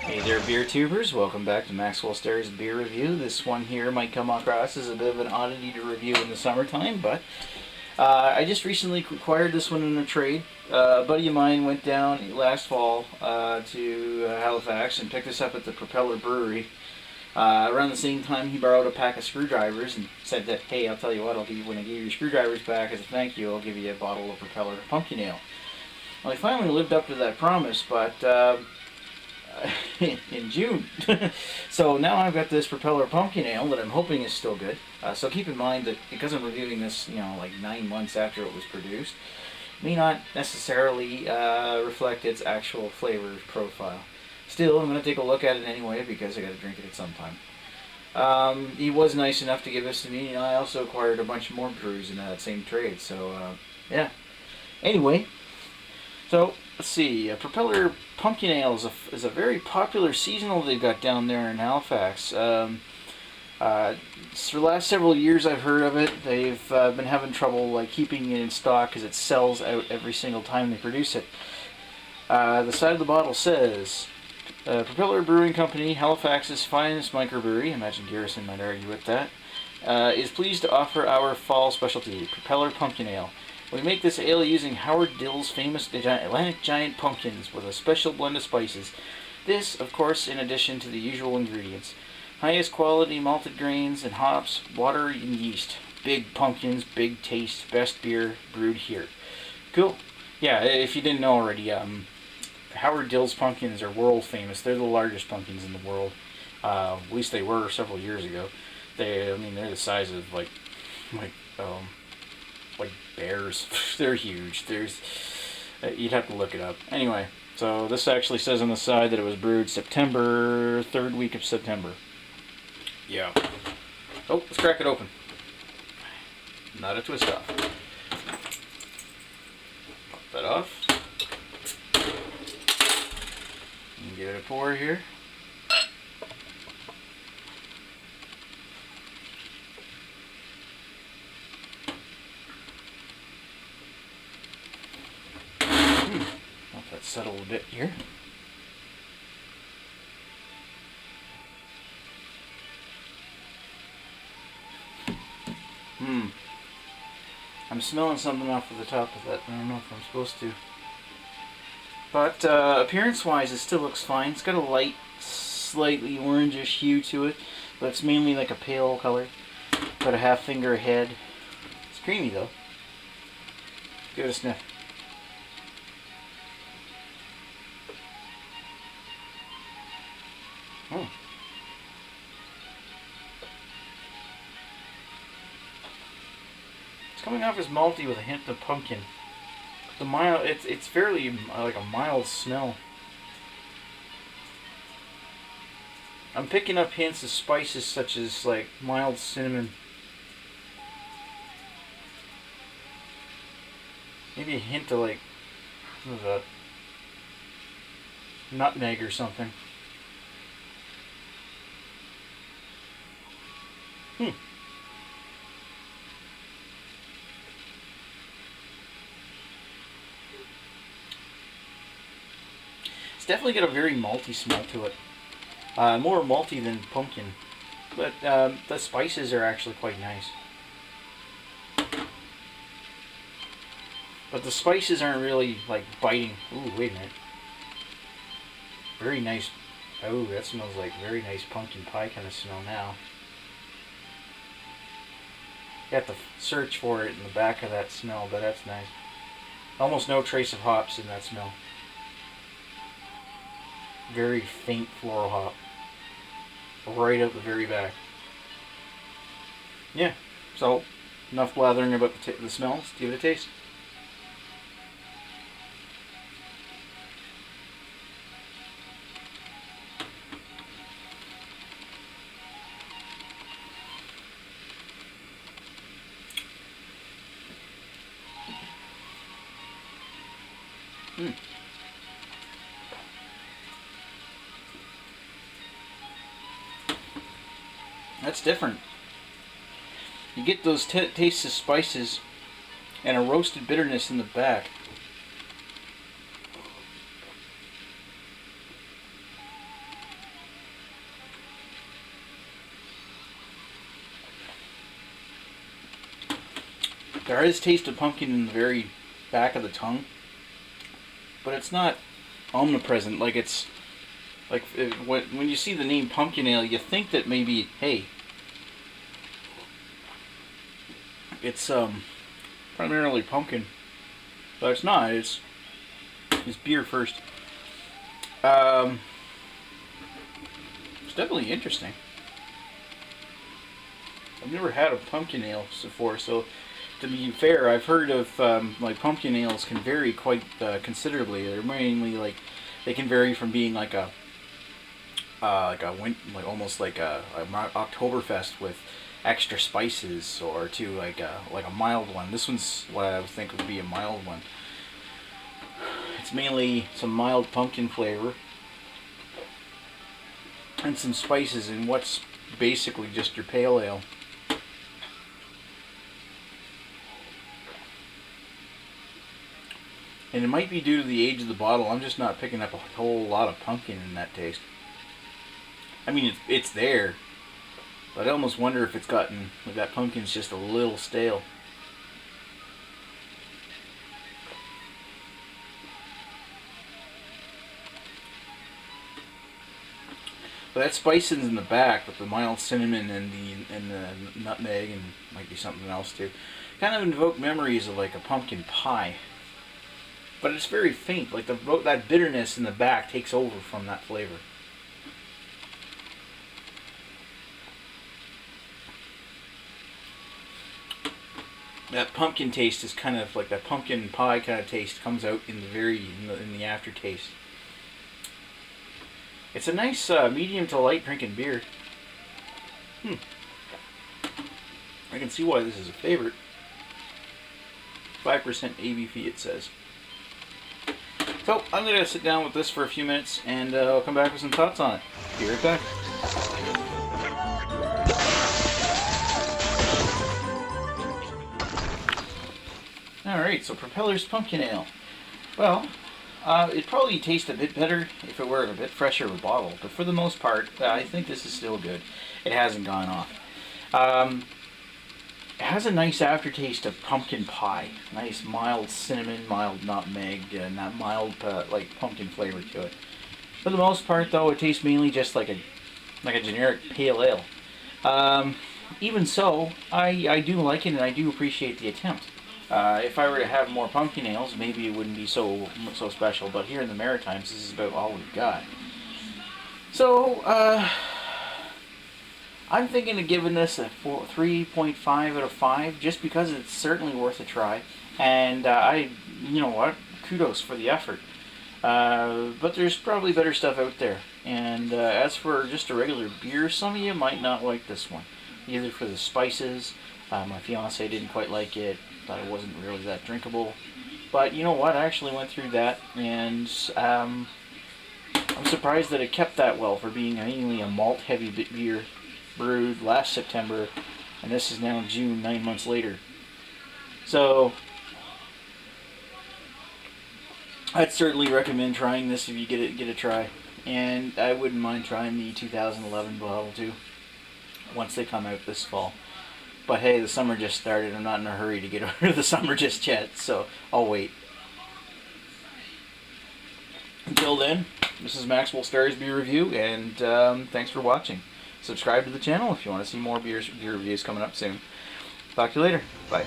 Hey there, beer tubers. Welcome back to Maxwell Starr's beer review. This one here might come across as a bit of an oddity to review in the summertime, but I just recently acquired this one in a trade. A buddy of mine went down last fall to Halifax and picked this up at the Propeller brewery. Around the same time, he borrowed a pack of screwdrivers and said that, hey, I'll tell you what, when I give you your screwdrivers back as a thank you, I'll give you a bottle of Propeller pumpkin ale. Well, he finally lived up to that promise, but in June. So now I've got this Propeller pumpkin ale that I'm hoping is still good. So keep in mind that because I'm reviewing this, like 9 months after it was produced, may not necessarily reflect its actual flavor profile. Still, I'm going to take a look at it anyway because I got to drink it at some time. He was nice enough to give this to me, and I also acquired a bunch more brews in that same trade. So yeah. Anyway, so let's see. Propeller Pumpkin Ale is a very popular seasonal they've got down there in Halifax. For the last several years I've heard of it. They've been having trouble keeping it in stock because it sells out every single time they produce it. The side of the bottle says, Propeller Brewing Company, Halifax's finest microbrewery, I imagine Garrison might argue with that, is pleased to offer our fall specialty, Propeller Pumpkin Ale. We make this ale using Howard Dill's famous Atlantic Giant pumpkins with a special blend of spices. This, of course, in addition to the usual ingredients. Highest quality malted grains and hops, water and yeast. Big pumpkins, big taste, best beer brewed here. Cool. Yeah, if you didn't know already, Howard Dill's pumpkins are world famous. They're the largest pumpkins in the world. At least they were several years ago. They're the size of like bears. They're huge. You'd have to look it up. Anyway, so this actually says on the side that it was brewed September, third week of September. Yeah. Oh, let's crack it open. Not a twist off. Pop that off. And give it a pour here. Let that settle a bit here. I'm smelling something off of the top of that. I don't know if I'm supposed to. But appearance-wise, it still looks fine. It's got a light, slightly orangish hue to it, but it's mainly like a pale color. About a half finger ahead. It's creamy though. Give it a sniff. Oh. It's coming off as malty with a hint of pumpkin. It's fairly like a mild smell. I'm picking up hints of spices such as mild cinnamon. Maybe a hint of what was that? Nutmeg or something. It's definitely got a very malty smell to it. More malty than pumpkin. But the spices are actually quite nice. But the spices aren't really biting. Ooh, wait a minute. Very nice. Oh, that smells like very nice pumpkin pie kind of smell now. You have to search for it in the back of that smell, but that's nice. Almost no trace of hops in that smell. Very faint floral hop. Right at the very back. Yeah, so enough blathering about the smell. Let's give it a taste. That's different. You get those tastes of spices and a roasted bitterness in the back. There is taste of pumpkin in the very back of the tongue, but it's not omnipresent. Like it's like when you see the name pumpkin ale, you think that maybe, hey, it's primarily pumpkin, but it's not. It's beer first. It's definitely interesting. I've never had a pumpkin ale before, so to be fair, I've heard of like pumpkin ales can vary quite considerably. They're mainly like they can vary from being like almost like a Oktoberfest with extra spices, or to like a mild one. This one's what I would think would be a mild one. It's mainly some mild pumpkin flavor and some spices in what's basically just your pale ale. And it might be due to the age of the bottle. I'm just not picking up a whole lot of pumpkin in that taste. I mean, it's there, but I almost wonder if it's gotten, like, that pumpkin's just a little stale. But that spice is in the back, with the mild cinnamon and the nutmeg, and might be something else too, kind of invoke memories of like a pumpkin pie. But it's very faint. Like that bitterness in the back takes over from that flavor. That pumpkin taste is kind of like that pumpkin pie kind of taste comes out in the aftertaste. It's a nice medium to light drinking beer. I can see why this is a favorite. 5% ABV it says. So I'm going to sit down with this for a few minutes and I'll come back with some thoughts on it. Be right back. Alright, so Propeller's Pumpkin Ale. Well, it'd probably taste a bit better if it were a bit fresher of a bottle, but for the most part, I think this is still good. It hasn't gone off. It has a nice aftertaste of pumpkin pie. Nice mild cinnamon, mild nutmeg, and that mild like pumpkin flavor to it. For the most part, though, it tastes mainly just like a generic pale ale. Even so, I do like it and I do appreciate the attempt. If I were to have more pumpkin ales, maybe it wouldn't be so special. But here in the Maritimes, this is about all we've got. So, I'm thinking of giving this a 3.5 out of 5, just because it's certainly worth a try. And you know what, kudos for the effort. But there's probably better stuff out there. And as for just a regular beer, some of you might not like this one. Either for the spices, my fiance didn't quite like it, thought it wasn't really that drinkable. But you know what, I actually went through that, and I'm surprised that it kept that well for being mainly a malt-heavy beer brewed last September, and this is now June, 9 months later. So I'd certainly recommend trying this if you get a try, and I wouldn't mind trying the 2011 bottle too once they come out this fall. But hey, the summer just started. I'm not in a hurry to get over the summer just yet, so I'll wait. Until then, this is Maxwell Starr's beer review, and thanks for watching. Subscribe to the channel if you want to see more beer reviews coming up soon. Talk to you later. Bye.